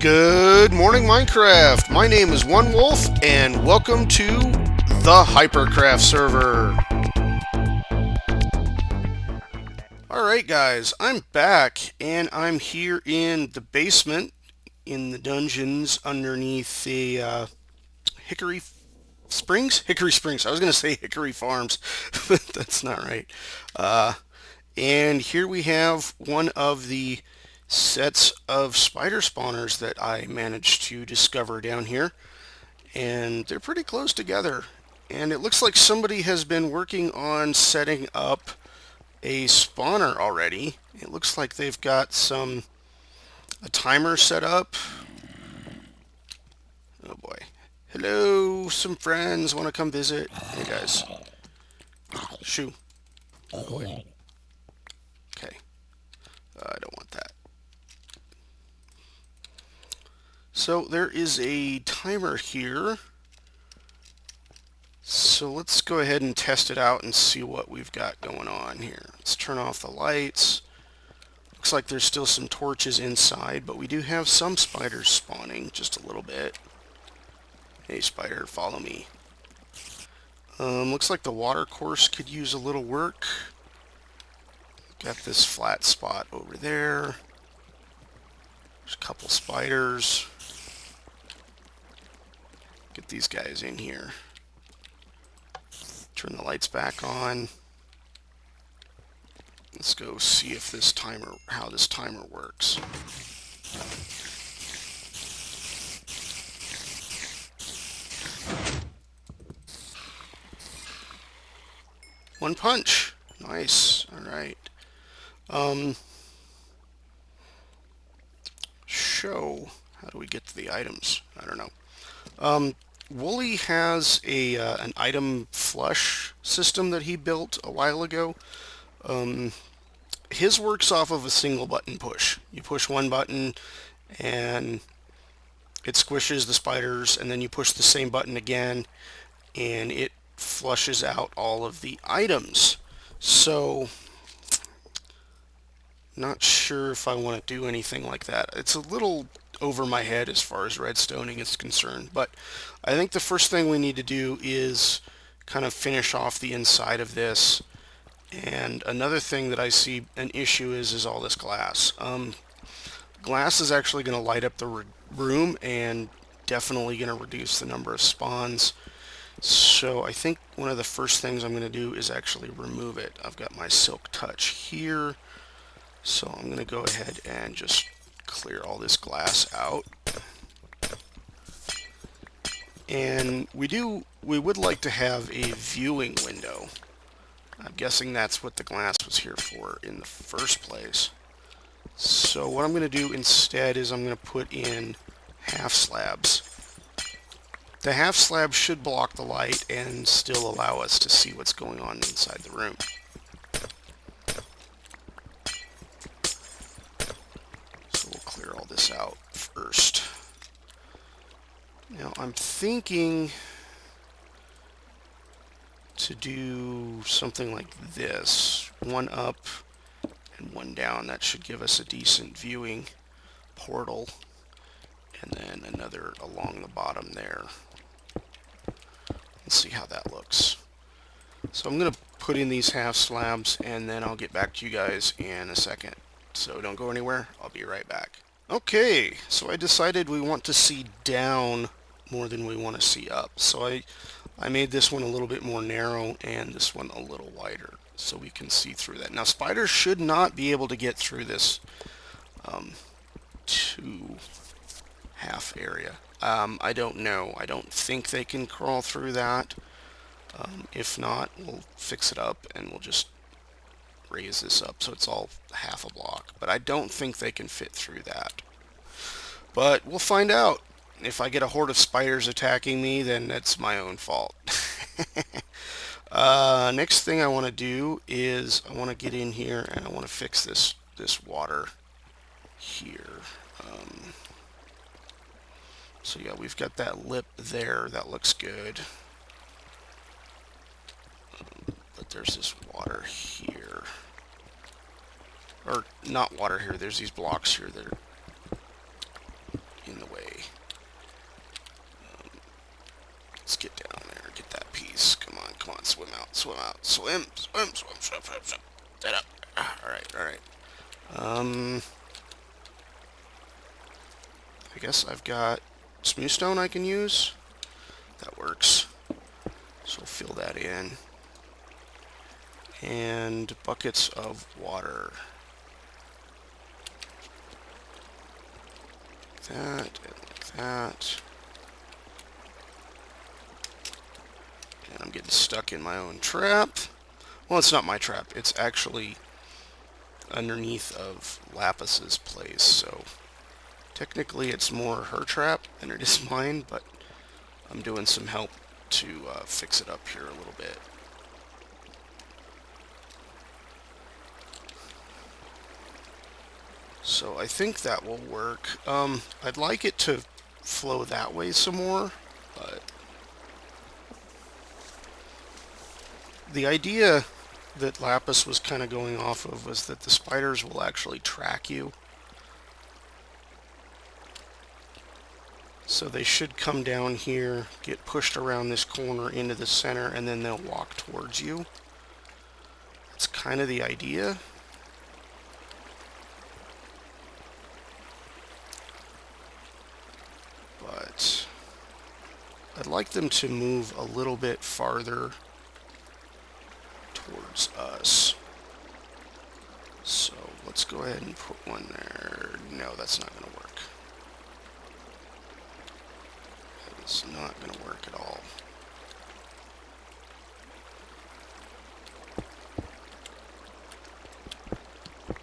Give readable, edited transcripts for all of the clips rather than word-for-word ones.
Good morning, Minecraft. My name is OneWolfe, and welcome to the Hypercraft server. Alright guys, I'm back, and I'm here in the basement, in the dungeons underneath the Hickory Springs? Hickory Springs. I was going to say Hickory Farms, but that's not right. And here we have one of the sets of spider spawners that I managed to discover down here. And they're pretty close together. And it looks like somebody has been working on setting up a spawner already. It looks like they've got a timer set up. Oh boy. Hello, some friends want to come visit. Hey guys. Shoo. Okay. I don't want that. So there is a timer here. So let's go ahead and test it out and see what we've got going on here. Let's turn off the lights. Looks like there's still some torches inside, but we do have some spiders spawning, just a little bit. Hey spider, follow me. Looks like the water course could use a little work. Got this flat spot over there. There's a couple spiders. Get these guys in here. Turn the lights back on. Let's go see if how this timer works. One punch. Nice. All right. Show. How do we get to the items? I don't know. Wooly has an item flush system that he built a while ago. His works off of a single button push. You push one button and it squishes the spiders, and then you push the same button again and it flushes out all of the items. So not sure if I want to do anything like that. It's a little over my head as far as redstoning is concerned, but I think the first thing we need to do is kind of finish off the inside of this. And another thing that I see an issue is all this glass. Glass is actually going to light up the room and definitely going to reduce the number of spawns. So I think one of the first things I'm going to do is actually remove it. I've got my silk touch here, so I'm going to go ahead and just clear all this glass out. And we would like to have a viewing window. I'm guessing that's what the glass was here for in the first place. So what I'm going to do instead is I'm going to put in half slabs. The half slabs should block the light and still allow us to see what's going on inside the room. So we'll clear all this out first. Now I'm thinking to do something like this. One up and one down. That should give us a decent viewing portal. And then another along the bottom there. Let's see how that looks. So I'm going to put in these half slabs and then I'll get back to you guys in a second. So don't go anywhere. I'll be right back. Okay, so I decided we want to see down more than we want to see up. So I made this one a little bit more narrow and this one a little wider so we can see through that. Now spiders should not be able to get through this two half area. I don't know. I don't think they can crawl through that. If not, we'll fix it up and we'll just raise this up so it's all half a block. But I don't think they can fit through that. But we'll find out. If I get a horde of spiders attacking me, then that's my own fault. Next thing I want to do is I want to get in here and I want to fix this water here. So yeah, we've got that lip there. That looks good. But there's this water here. Or not water here. There's these blocks here that are in the swim out, swim out, swim, swim, swim, swim, swim, swim. That up. Alright, alright. I guess I've got smooth stone I can use. That works. So we'll fill that in. And buckets of water. That, and like that. And I'm getting stuck in my own trap. Well, it's not my trap. It's actually underneath of Lapis's place, so technically it's more her trap than it is mine, but I'm doing some help to fix it up here a little bit. So I think that will work. I'd like it to flow that way some more, but the idea that Lapis was kind of going off of was that the spiders will actually track you. So they should come down here, get pushed around this corner into the center, and then they'll walk towards you. That's kind of the idea. But I'd like them to move a little bit farther towards us. So let's go ahead and put one there. No, that's not going to work. That is not going to work at all. I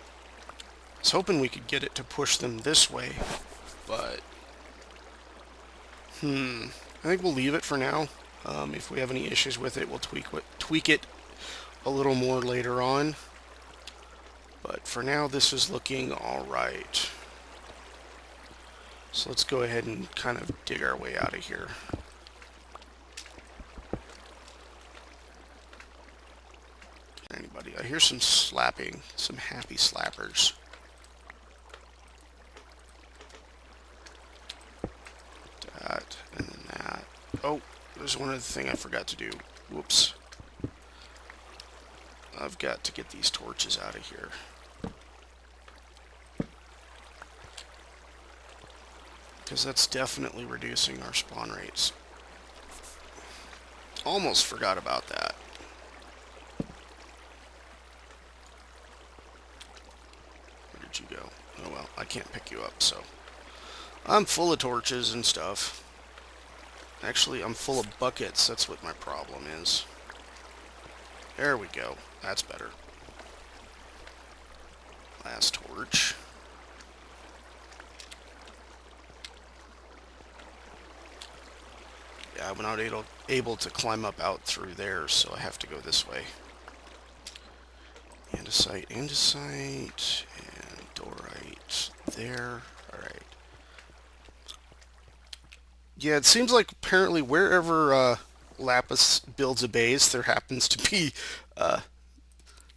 was hoping we could get it to push them this way, but I think we'll leave it for now. If we have any issues with it, we'll tweak it a little more later on. But for now, this is looking alright. So let's go ahead and kind of dig our way out of here. Anybody? I hear some slapping, some happy slappers. That and then that. Oh, there's one other thing I forgot to do. Whoops. I've got to get these torches out of here. Because that's definitely reducing our spawn rates. Almost forgot about that. Where did you go? Oh well, I can't pick you up, so. I'm full of torches and stuff. Actually, I'm full of buckets. That's what my problem is. There we go. That's better. Last torch. Yeah, I'm not able to climb up out through there, so I have to go this way. Andesite, andesite, and dorite there. Alright. Yeah, it seems like apparently wherever Lapis builds a base, there happens to be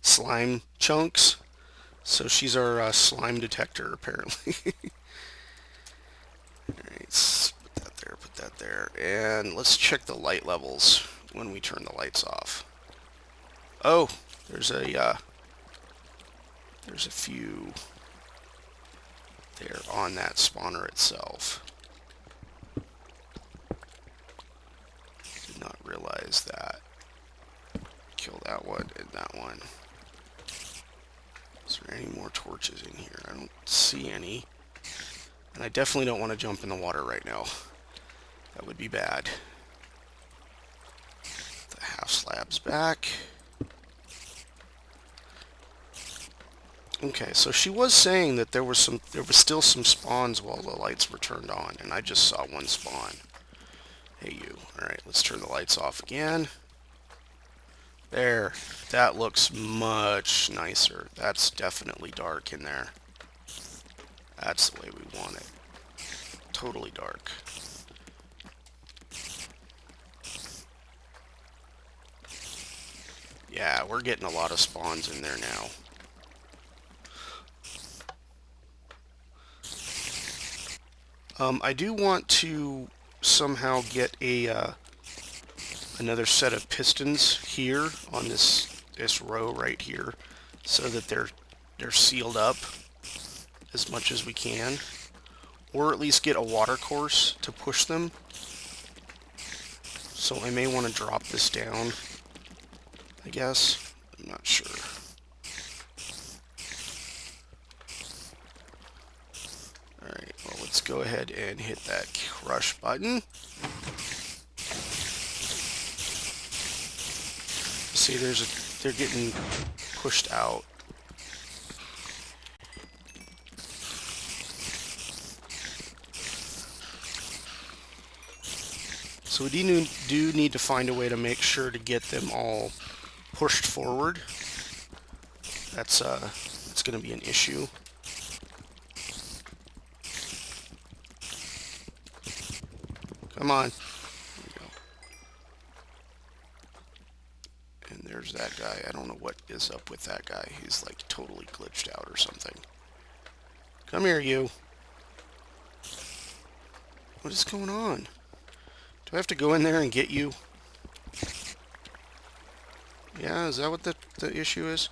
slime chunks. So she's our slime detector, apparently. Alright, put that there. And let's check the light levels when we turn the lights off. Oh, there's a few there on that spawner itself. Did not realize that. Kill that one and that one. Is there any more torches in here? I don't see any. And I definitely don't want to jump in the water right now. That would be bad. The half slab's back. Okay, so she was saying that there was still some spawns while the lights were turned on, and I just saw one spawn. Hey you. Alright, let's turn the lights off again. There. That looks much nicer. That's definitely dark in there. That's the way we want it. Totally dark. Yeah, we're getting a lot of spawns in there now. I do want to somehow get a another set of pistons here on this row right here, so that they're sealed up as much as we can, or at least get a water course to push them. So I may want to drop this down, I guess. I'm not sure. Alright, well, let's go ahead and hit that crush button. See, they're getting pushed out. So we do need to find a way to make sure to get them all pushed forward. That's going to be an issue. Come on. There we go. And there's that guy. I don't know what is up with that guy. He's like totally glitched out or something. Come here, you. What is going on? Do I have to go in there and get you? Yeah, is that what the issue is?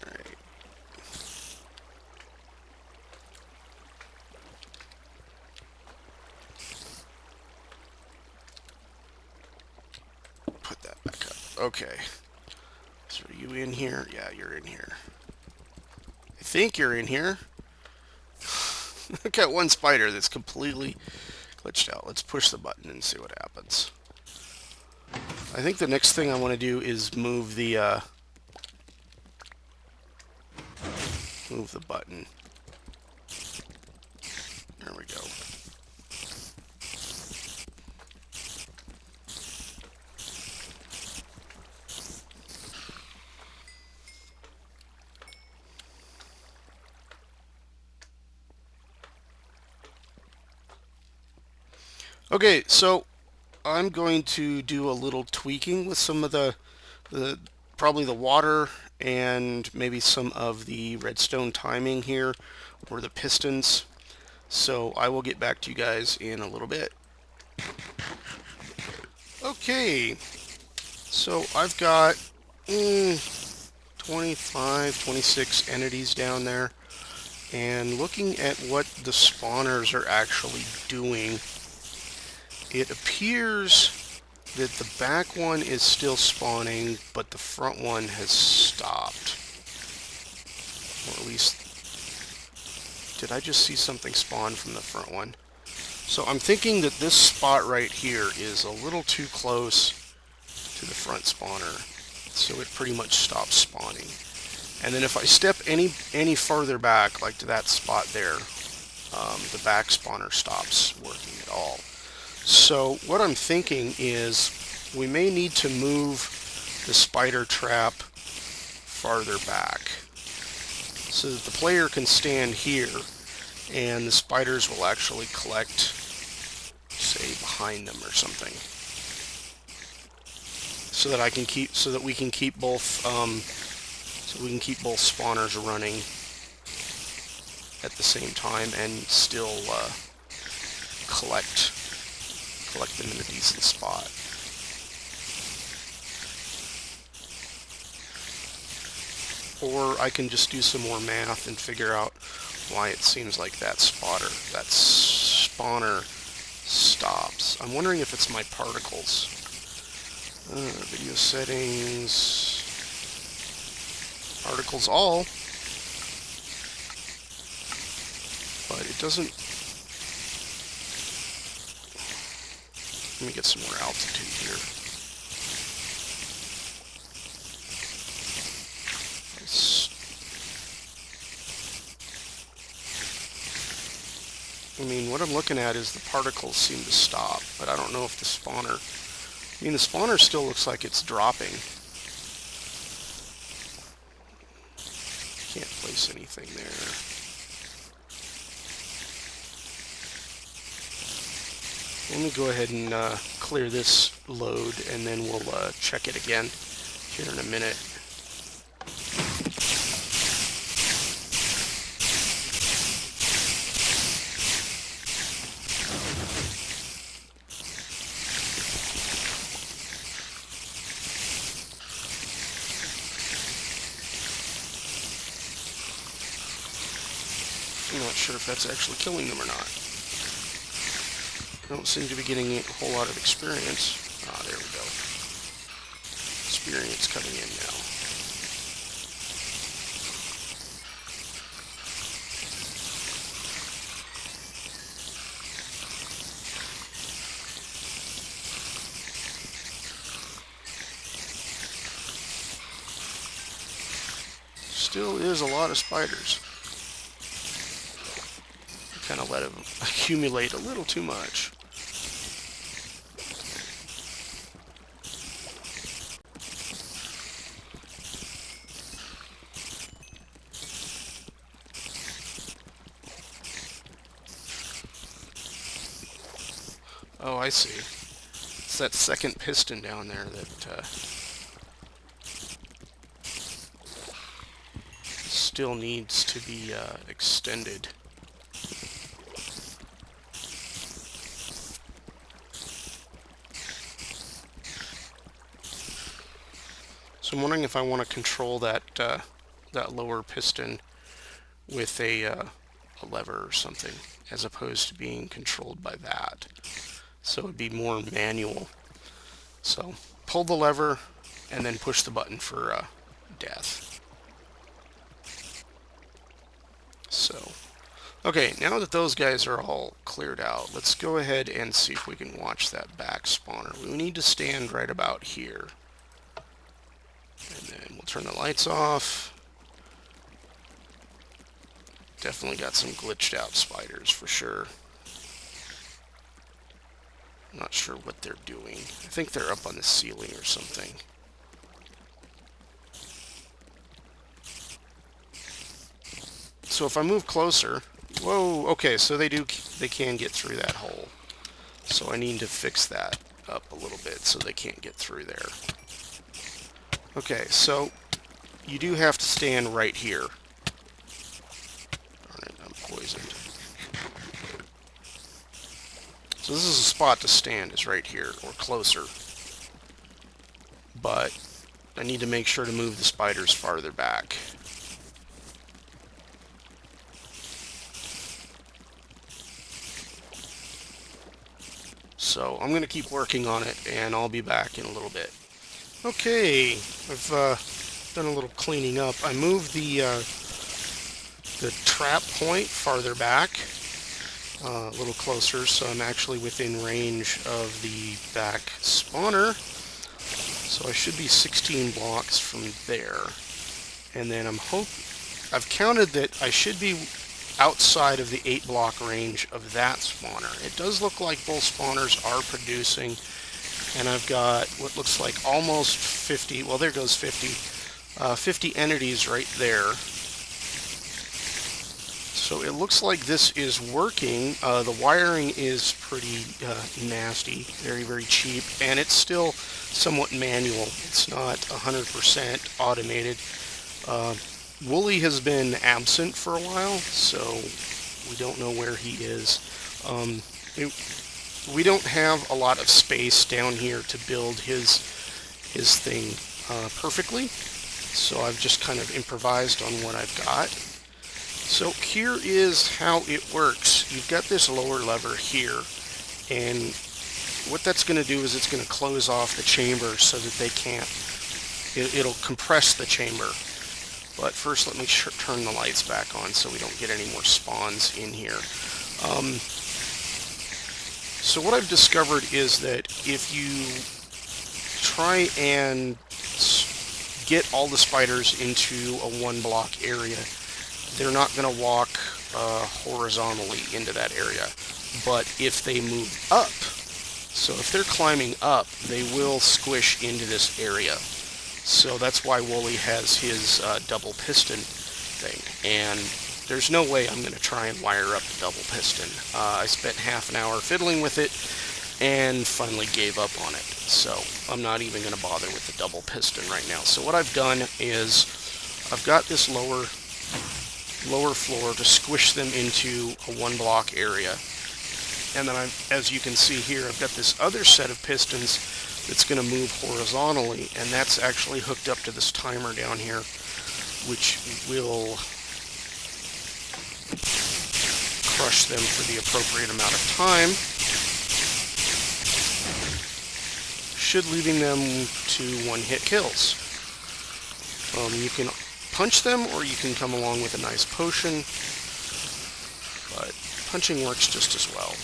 Alright. Put that back up. Okay. So are you in here? Yeah, you're in here. I think you're in here. I've got one spider that's completely glitched out. Let's push the button and see what happens. I think the next thing I want to do is move the button. There we go. Okay, so I'm going to do a little tweaking with some of the probably the water and maybe some of the redstone timing here, or the pistons. So I will get back to you guys in a little bit. Okay, so I've got 25, 26 entities down there, and looking at what the spawners are actually doing, it appears that the back one is still spawning, but the front one has stopped. Or at least, did I just see something spawn from the front one? So I'm thinking that this spot right here is a little too close to the front spawner, so it pretty much stops spawning. And then if I step any farther back, like to that spot there, the back spawner stops working at all. So what I'm thinking is we may need to move the spider trap farther back so that the player can stand here and the spiders will actually collect, say, behind them or something, so that we can keep both spawners running at the same time and still collect them in a decent spot. Or I can just do some more math and figure out why it seems like that spawner stops. I'm wondering if it's my particles. Video settings, particles all, but it doesn't. Let me get some more altitude here. I mean, what I'm looking at is the particles seem to stop, but I don't know if the spawner. I mean, the spawner still looks like it's dropping. Can't place anything there. Let me go ahead and clear this load, and then we'll check it again here in a minute. I'm not sure if that's actually killing them or not. I don't seem to be getting a whole lot of experience. Ah, there we go. Experience coming in now. Still is a lot of spiders. Kind of let them accumulate a little too much. Oh, I see. It's that second piston down there that still needs to be extended. So I'm wondering if I want to control that that lower piston with a lever or something, as opposed to being controlled by that. So it'd be more manual. So pull the lever and then push the button for death. So, okay, now that those guys are all cleared out, let's go ahead and see if we can watch that back spawner. We need to stand right about here. And then we'll turn the lights off. Definitely got some glitched out spiders for sure. I'm not sure what they're doing. I think they're up on the ceiling or something. So if I move closer, whoa, okay, so they can get through that hole. So I need to fix that up a little bit so they can't get through there. Okay, so you do have to stand right here. Darn it, I'm poisoned. So this is a spot to stand, is right here, or closer. But I need to make sure to move the spiders farther back. So I'm going to keep working on it, and I'll be back in a little bit. Okay, I've done a little cleaning up. I moved the trap point farther back, a little closer, so I'm actually within range of the back spawner. So I should be 16 blocks from there. And then I've counted that I should be outside of the 8 block range of that spawner. It does look like both spawners are producing, and I've got what looks like almost 50, well there goes 50, 50 entities right there. So it looks like this is working. The wiring is pretty nasty, very, very cheap, and it's still somewhat manual. It's not 100% automated. Wooly has been absent for a while, so we don't know where he is. We don't have a lot of space down here to build his thing perfectly, so I've just kind of improvised on what I've got. So here is how it works. You've got this lower lever here, and what that's going to do is it's going to close off the chamber so that they can't, it'll compress the chamber. But first let me turn the lights back on so we don't get any more spawns in here. So what I've discovered is that if you try and get all the spiders into a 1 block area, they're not going to walk horizontally into that area. But if they move up, so if they're climbing up, they will squish into this area. So that's why Wooly has his double piston thing. And there's no way I'm going to try and wire up the double piston. I spent half an hour fiddling with it and finally gave up on it. So I'm not even going to bother with the double piston right now. So what I've done is I've got this lower floor to squish them into a 1 block area. And then as you can see here, I've got this other set of pistons that's going to move horizontally, and that's actually hooked up to this timer down here, which will crush them for the appropriate amount of time, should leaving them to one-hit kills. You can punch them, or you can come along with a nice potion, but punching works just as well.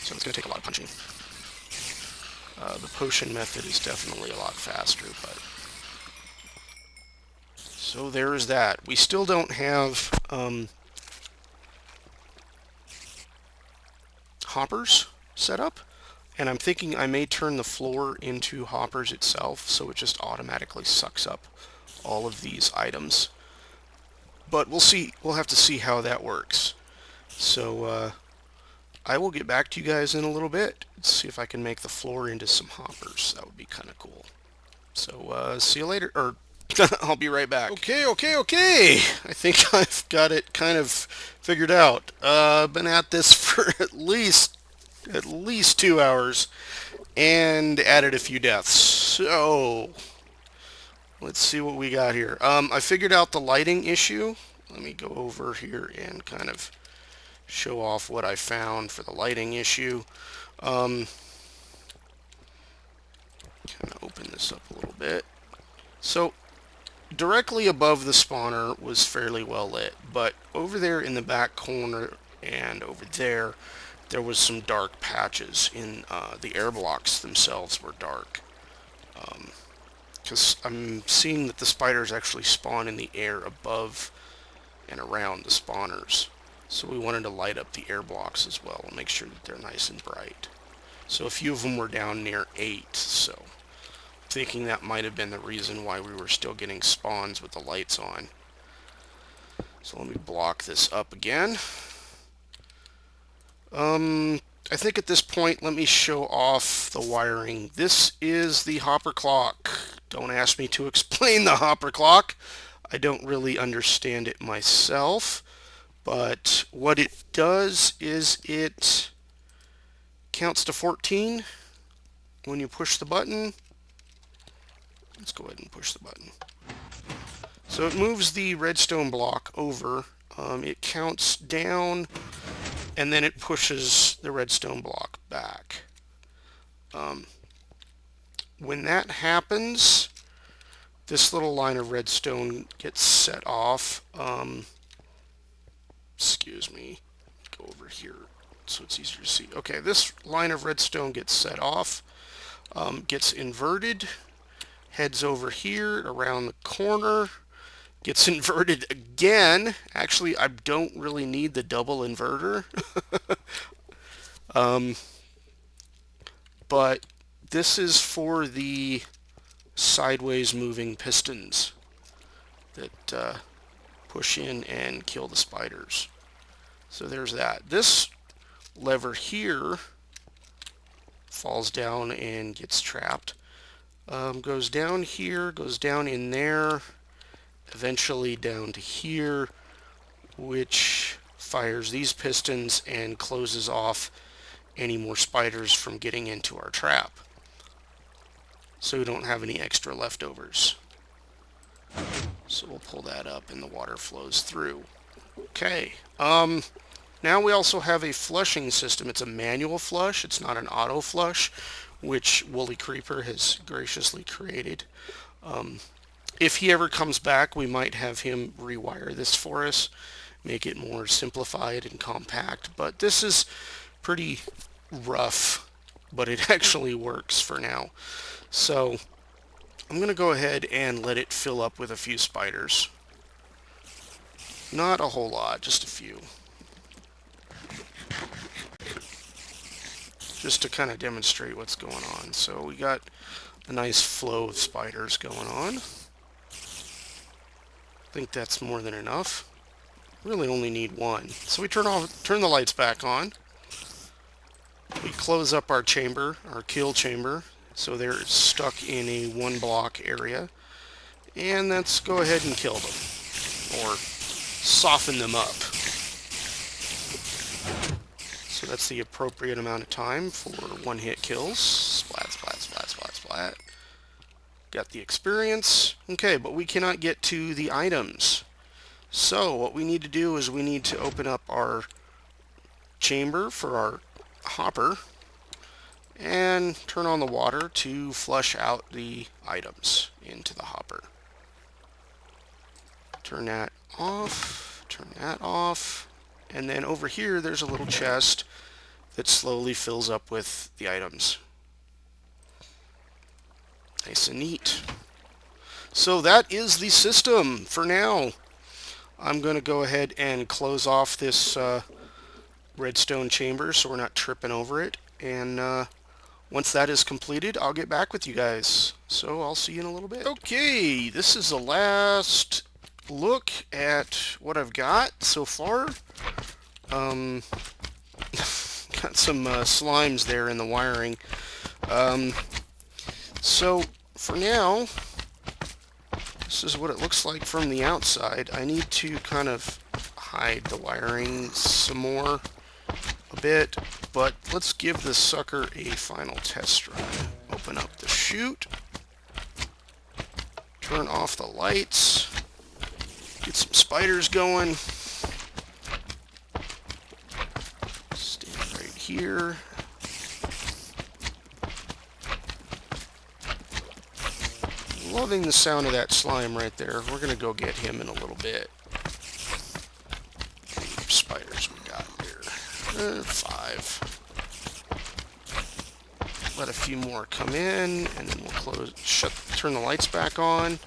So it's going to take a lot of punching. The potion method is definitely a lot faster, but... So there is that. We still don't have hoppers set up, and I'm thinking I may turn the floor into hoppers itself, so it just automatically sucks up all of these items. But we'll see. We'll have to see how that works. So I will get back to you guys in a little bit. Let's see if I can make the floor into some hoppers. That would be kind of cool. So see you later. Or I'll be right back. Okay. I think I've got it kind of figured out. I've been at this for at least 2 hours and added a few deaths. So let's see what we got here. I figured out the lighting issue. Let me go over here and kind of show off what I found for the lighting issue. Kind of open this up a little bit. So directly above the spawner was fairly well lit, but over there in the back corner and over there was some dark patches in the air blocks themselves were dark. Because I'm seeing that the spiders actually spawn in the air above and around the spawners. So we wanted to light up the air blocks as well and make sure that they're nice and bright. So a few of them were down near 8, so thinking that might have been the reason why we were still getting spawns with the lights on. So let me block this up again. I think at this point, let me show off the wiring. This is the hopper clock. Don't ask me to explain the hopper clock. I don't really understand it myself. But what it does is it counts to 14 when you push the button. Let's go ahead and push the button. So it moves the redstone block over. It counts down, and then it pushes the redstone block back. When that happens, this little line of redstone gets set off. Excuse me. Go over here so it's easier to see. Okay, this line of redstone gets set off, gets inverted, heads over here around the corner, gets inverted again. Actually, I don't really need the double inverter. But this is for the sideways moving pistons that push in and kill the spiders. So there's that. This lever here falls down and gets trapped. Goes down here, goes down in there, eventually down to here, which fires these pistons and closes off any more spiders from getting into our trap. So we don't have any extra leftovers. So we'll pull that up and the water flows through. Okay. Now we also have a flushing system. It's a manual flush. It's not an auto flush, which Woolly Creeper has graciously created. If he ever comes back, we might have him rewire this for us, make it more simplified and compact. But this is pretty rough, but it actually works for now. So I'm going to go ahead and let it fill up with a few spiders. Not a whole lot, just a few. Just to kind of demonstrate what's going on. So we got a nice flow of spiders going on. I think that's more than enough. Really only need one. So we turn the lights back on. We close up our chamber, our kill chamber, so they're stuck in a 1-block area. And let's go ahead and kill them, or soften them up. So that's the appropriate amount of time for one-hit kills. Splat, splat, splat, splat, splat. got the experience. Okay, but we cannot get to the items. So what we need to do is we need to open up our chamber for our hopper and turn on the water to flush out the items into the hopper. Turn that off, turn that off, and then over here there's a little chest that slowly fills up with the items. Nice and neat. So that is the system for now. I'm going to go ahead and close off this redstone chamber so we're not tripping over it. And once that is completed, I'll get back with you guys. So I'll see you in a little bit. Okay, this is the last look at what I've got so far. Got some slimes there in the wiring. So for now, this is what it looks like from the outside. I need to kind of hide the wiring some more a bit, but let's give this sucker a final test run. Open up the chute, turn off the lights, get some spiders going. Stand right here. Loving the sound of that slime right there. We're going to go get him in a little bit. How many spiders we got here? 5. Let a few more come in, and then we'll turn the lights back on.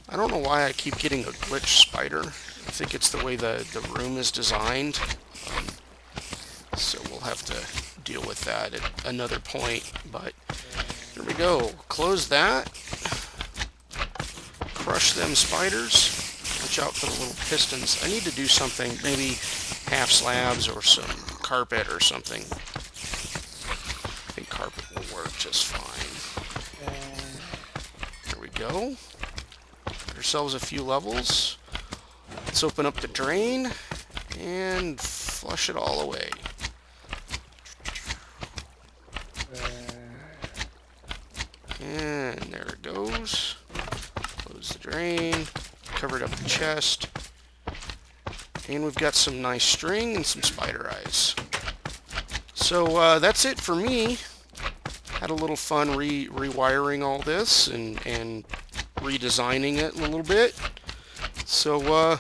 I don't know why I keep getting a glitch spider. I think it's the way the room is designed. So we'll have to deal with that at another point. But here we go. Close that. Crush them spiders. Watch out for the little pistons. I need to do something, maybe half slabs or some carpet or something. I think carpet will work just fine. There we go. Got ourselves a few levels. Let's open up the drain and flush it all away. And there it goes. Close the drain. Covered up the chest. And we've got some nice string and some spider eyes. So that's it for me. Had a little fun rewiring all this and redesigning it a little bit. So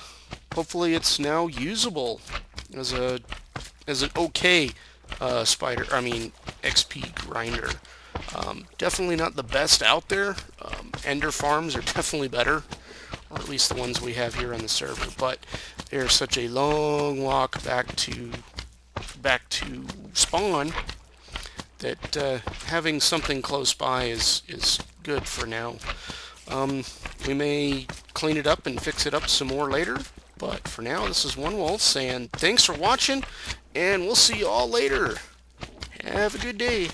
hopefully it's now usable as an okay XP grinder. Definitely not the best out there. Ender farms are definitely better, or at least the ones we have here on the server. But there's such a long walk back to spawn that having something close by is good for now. We may clean it up and fix it up some more later, but for now, this is OneWolfe saying thanks for watching, and we'll see you all later. Have a good day.